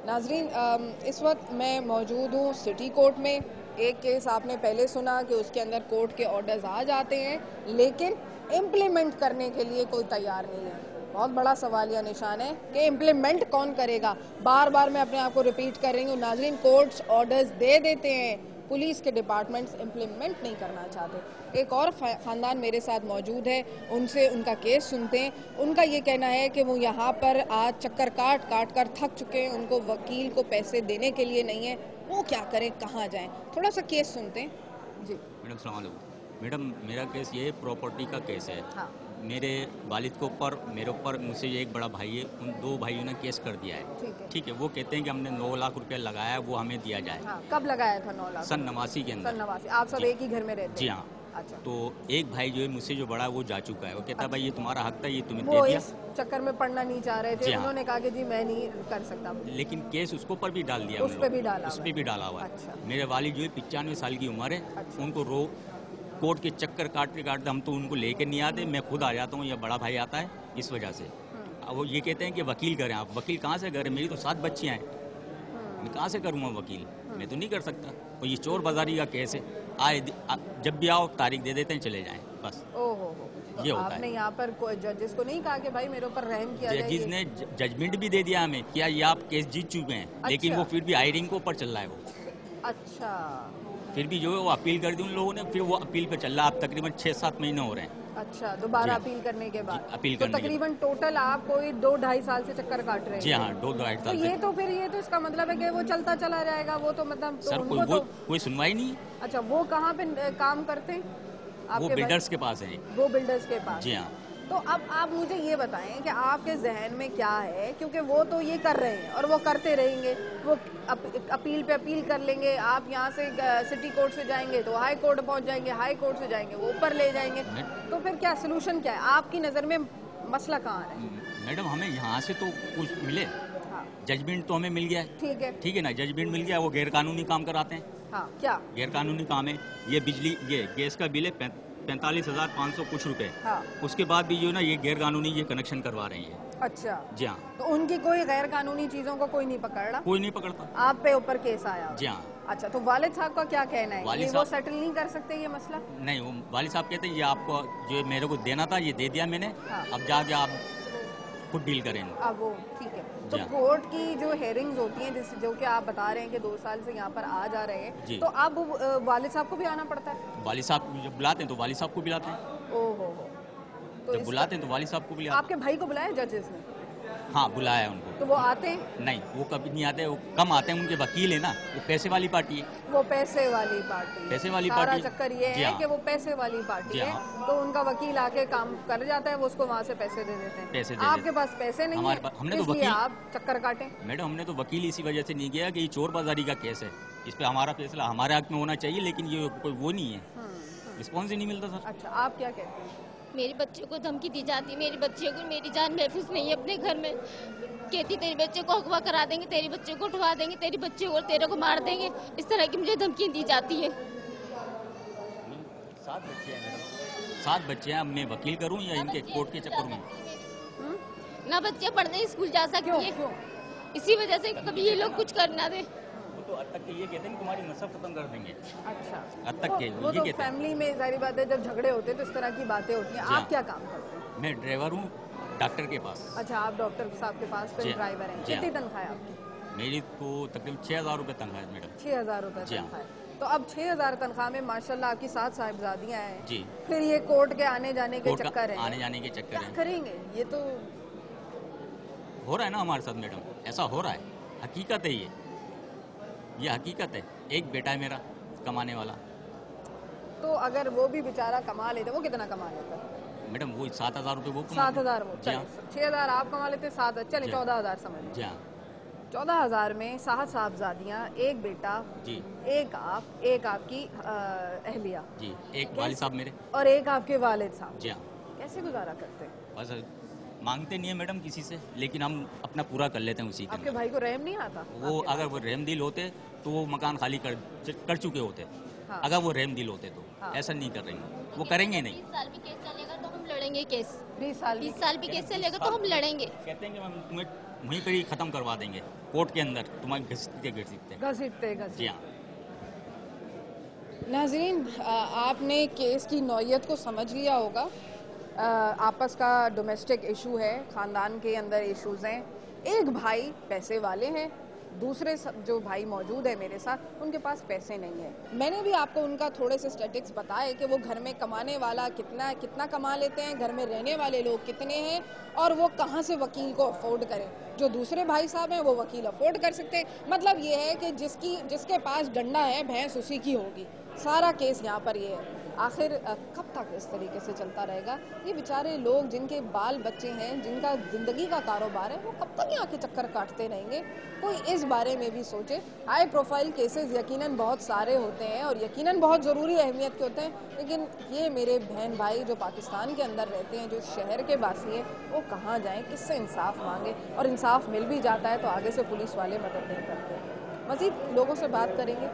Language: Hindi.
नाजरीन, इस वक्त मैं मौजूद हूँ सिटी कोर्ट में। एक केस आपने पहले सुना कि उसके अंदर कोर्ट के ऑर्डर्स आ जाते हैं, लेकिन इम्प्लीमेंट करने के लिए कोई तैयार नहीं है। बहुत बड़ा सवालिया निशान है कि इम्प्लीमेंट कौन करेगा। बार बार मैं अपने आप को रिपीट कर रही हूँ नाजरीन, कोर्ट्स ऑर्डर्स दे देते हैं, पुलिस के डिपार्टमेंट्स इम्प्लीमेंट नहीं करना चाहते। एक और ख़ानदान मेरे साथ मौजूद है, उनसे उनका केस सुनते हैं। उनका ये कहना है कि वो यहाँ पर आज चक्कर काट काट कर थक चुके हैं, उनको वकील को पैसे देने के लिए नहीं है, वो क्या करें, कहाँ जाएं। थोड़ा सा केस सुनते हैं जी। मैडम सलाम वालेकुम। मैडम, मेरा केस ये प्रॉपर्टी का केस है। हाँ। मेरे वालिद के ऊपर, मेरे ऊपर, मुझसे एक बड़ा भाई है, उन दो भाइयों ने केस कर दिया है। ठीक है, वो कहते हैं कि हमने 9 लाख रुपया लगाया है, वो हमें दिया जाए। हाँ, कब लगाया था 9 लाख? सन 89 के अंदर। सन 89। आप सब एक ही घर में रहते हैं? जी हाँ। अच्छा। तो एक भाई जो है मुझसे जो बड़ा है वो जा चुका है, वो कहता है भाई ये तुम्हारा हक था, ये तुम्हें वो दे दिया। इस चक्कर में पड़ना नहीं चाह रहे थे, उन्होंने कहा कि जी मैं नहीं कर सकता, लेकिन केस उसके ऊपर भी डाल दिया, उस पे भी डाला, उस पे भी डाला हुआ है। अच्छा। मेरे वालिद जो है 95 साल की उम्र है। अच्छा। उनको कोर्ट के चक्कर काटते काटते हम तो उनको लेकर नहीं आते, मैं खुद आ जाता हूँ या बड़ा भाई आता है, इस वजह से। अब वो ये कहते हैं कि वकील करें। आप वकील कहाँ से करें? मेरी तो 7 बच्चियाँ हैं, मैं कहाँ से करूँगा वकील? मैं तो नहीं कर सकता। और ये चोर बाजारी का केस है, आए जब भी आओ तारीख दे देते हैं, चले जाएं, बस। ओहो, ये होता आपने है। यहाँ पर जजेस को नहीं कहा कि भाई मेरे ऊपर रहम किया जाए? जजेस ने जजमेंट भी दे दिया हमें कि ये आप केस जीत चुके हैं। अच्छा। लेकिन वो फिर भी हायरिंग के ऊपर चल रहा है वो। अच्छा। फिर भी जो है वो अपील कर दी उन लोगों ने, फिर वो अपील पे चल रहा है। अब तकरीबन 6-7 महीने हो रहे हैं। अच्छा, दोबारा अपील करने के बाद? अपील तो करने तकरीबन टोटल आप कोई 2-2.5 साल से चक्कर काट रहे हैं? जी हाँ, 2-2.5 तो साल ये से। तो फिर ये तो इसका मतलब है कि वो चलता चला जाएगा, वो तो मतलब तो सर उनको कोई सुनवाई नहीं है। अच्छा, वो कहाँ पे काम करते हैं? वो आपके बिल्डर्स के पास है। वो बिल्डर्स के पास? जी हाँ। तो अब आप मुझे ये बताएं कि आपके जहन में क्या है, क्योंकि वो तो ये कर रहे हैं और वो करते रहेंगे, वो अपील पे अपील कर लेंगे। आप यहाँ से सिटी कोर्ट से जाएंगे तो हाई कोर्ट पहुँच जाएंगे, हाई कोर्ट से जाएंगे वो ऊपर ले जाएंगे। तो फिर क्या सोल्यूशन क्या है आपकी नज़र में? मसला कहाँ है? मैडम, हमें यहाँ से तो कुछ मिले। हाँ। जजमेंट तो हमें मिल गया है। ठीक है। ठीक है ना, जजमेंट मिल गया। वो गैर कानूनी काम कराते हैं। हाँ, क्या गैर कानूनी काम है? ये बिजली, ये गैस का बिल है 45,500 कुछ रुपए। हाँ। उसके बाद भी जो ना ये गैर कानूनी ये कनेक्शन करवा रहे हैं। अच्छा। जी हाँ। तो उनकी कोई गैर कानूनी चीजों को कोई नहीं पकड़ रहा? कोई नहीं पकड़ता। आप पे ऊपर केस आया? जी हाँ। अच्छा, तो वालिद साहब का क्या कहना है? ये वो सेटल नहीं कर सकते ये मसला? नहीं, वो वालिद साहब कहते हैं ये आपको जो मेरे को देना था ये दे दिया मैंने। हाँ। अब जाके आप खुद डील करें। अब वो ठीक है। तो कोर्ट की जो हेयरिंग्स होती हैं, जो कि आप बता रहे हैं कि 2 साल से यहाँ पर आ जा रहे हैं, तो अब वालिद साहब को भी आना पड़ता है? वालिद साहब जब बुलाते हैं तो वालिद साहब को बुलाते हैं। ओहो। तो जब बुलाते हैं तो वालिद साहब को बुलाते हैं। आपके भाई को बुलाया जजेस ने? हाँ, बुलाया है उनको। तो वो आते हैं? नहीं, वो कभी नहीं आते, वो कम आते हैं। उनके वकील है ना, वो पैसे वाली पार्टी है। वो पैसे वाली पार्टी? पैसे वाली सारा पार्टी। चक्कर ये है कि वो पैसे वाली पार्टी है, तो उनका वकील आके काम कर जाता है, वो उसको वहाँ से पैसे दे देते हैं। पैसे दे आपके पास पैसे नहीं है, हमने तो वकील आप चक्कर काटें? मैडम, हमने तो वकील इसी वजह से नहीं किया कि ये चोर बाजारी का केस है, इस पे हमारा फैसला हमारे हक में होना चाहिए, लेकिन ये कोई वो नहीं है, रिस्पॉन्स ही नहीं मिलता सर। अच्छा, आप क्या कहते हैं? मेरे बच्चे को धमकी दी जाती है, मेरी बच्चे को, मेरी जान महफूज नहीं है अपने घर में। कहती तेरे बच्चे को अगवा करा देंगे, तेरे बच्चे को उठवा देंगे, तेरे बच्चे को तेरे को मार देंगे, इस तरह की मुझे धमकी दी जाती है। 7 बच्चे हैं मैडम, 7 बच्चे हैं। अब मैं वकील करूं या इनके कोर्ट के चक्कर में? ना बच्चे पढ़ने स्कूल जा सकती है, इसी वजह से कभी ये लोग कुछ कर ना दे। वो तो हद तक के ये कहते हैं तुम्हारी नस्ल खत्म कर देंगे। अच्छा, हद तक के वो तो फैमिली में जाहिर बात है, जब झगड़े होते हैं तो इस तरह की बातें होती हैं। आप क्या काम करते हैं? मैं ड्राइवर हूँ डॉक्टर के पास। अच्छा, आप डॉक्टर साहब के पास ड्राइवर हैं। कितनी तनख्वाह है आपकी? मेरी तो तकरीबन 6,000 रुपये तनख्वाह है मैडम। 6,000 रुपये तनख्वाह है। तो अब 6,000 तनख्वाह में माशाल्लाह आपकी 7 साहिबजादियाँ हैं जी। फिर ये कोर्ट के आने जाने के चक्कर है, आने जाने के चक्कर क्या करेंगे? ये तो हो रहा है ना हमारे साथ मैडम, ऐसा हो रहा है, हकीकत है ये हकीकत है। एक बेटा है मेरा कमाने वाला। तो अगर वो भी बेचारा कमा लेता, वो कितना कमा लेता? मैडम वो 7,000 रुपये वो 7,000 वो, 6,000 आप कमा लेते, 7 चले 14,000 समझ लीजिए। जी हाँ। 14,000 में 7 साहबजादियाँ, एक बेटा जी, एक आप, एक आपकी अहलिया जी, एक वालिद साहब मेरे और एक आपके वालिद साहब। जी हाँ। कैसे गुजारा करते हैं? बस मांगते नहीं है मैडम किसी से, लेकिन हम अपना पूरा कर लेते हैं उसी के। आपके भाई को रहम नहीं आता? वो अगर वो रहम दिल होते तो वो मकान खाली कर चुके होते। हाँ। अगर वो रहम दिल होते तो ऐसा नहीं कर रहे हैं, वो करेंगे नहीं। 20 साल भी केस चलेगा तो हम लड़ेंगे केस। 20 साल 20 साल भी केस चलेगा तो हम लड़ेंगे। कहते हैं कि हम तुम्हें वहीं पर ही खत्म करवा देंगे, कोर्ट के अंदर तुम्हारे घसीटते। जी हाँ। नाजरीन, आपने केस की नौयत को समझ लिया होगा। आपस का डोमेस्टिक इशू है, ख़ानदान के अंदर इश्यूज़ हैं। एक भाई पैसे वाले हैं, दूसरे जो भाई मौजूद है मेरे साथ, उनके पास पैसे नहीं है। मैंने भी आपको उनका थोड़े से स्टैटिस्टिक्स बताए कि वो घर में कमाने वाला कितना कमा लेते हैं, घर में रहने वाले लोग कितने हैं और वो कहाँ से वकील को अफोर्ड करें। जो दूसरे भाई साहब हैं वो वकील अफोर्ड कर सकते हैं। मतलब ये है कि जिसके पास डंडा है भैंस उसी की होगी। सारा केस यहाँ पर ये है। आखिर कब तक इस तरीके से चलता रहेगा? ये बेचारे लोग जिनके बाल बच्चे हैं, जिनका ज़िंदगी का कारोबार है, वो कब तक यहाँ के चक्कर काटते रहेंगे? कोई इस बारे में भी सोचे। हाई प्रोफाइल केसेस यकीनन बहुत सारे होते हैं और यकीनन बहुत ज़रूरी अहमियत के होते हैं, लेकिन ये मेरे बहन भाई जो पाकिस्तान के अंदर रहते हैं, जो शहर के वासी हैं, वो कहाँ जाएँ, किससे इंसाफ मांगे? और इंसाफ मिल भी जाता है तो आगे से पुलिस वाले मदद नहीं करते। मज़ीद लोगों से बात करेंगे।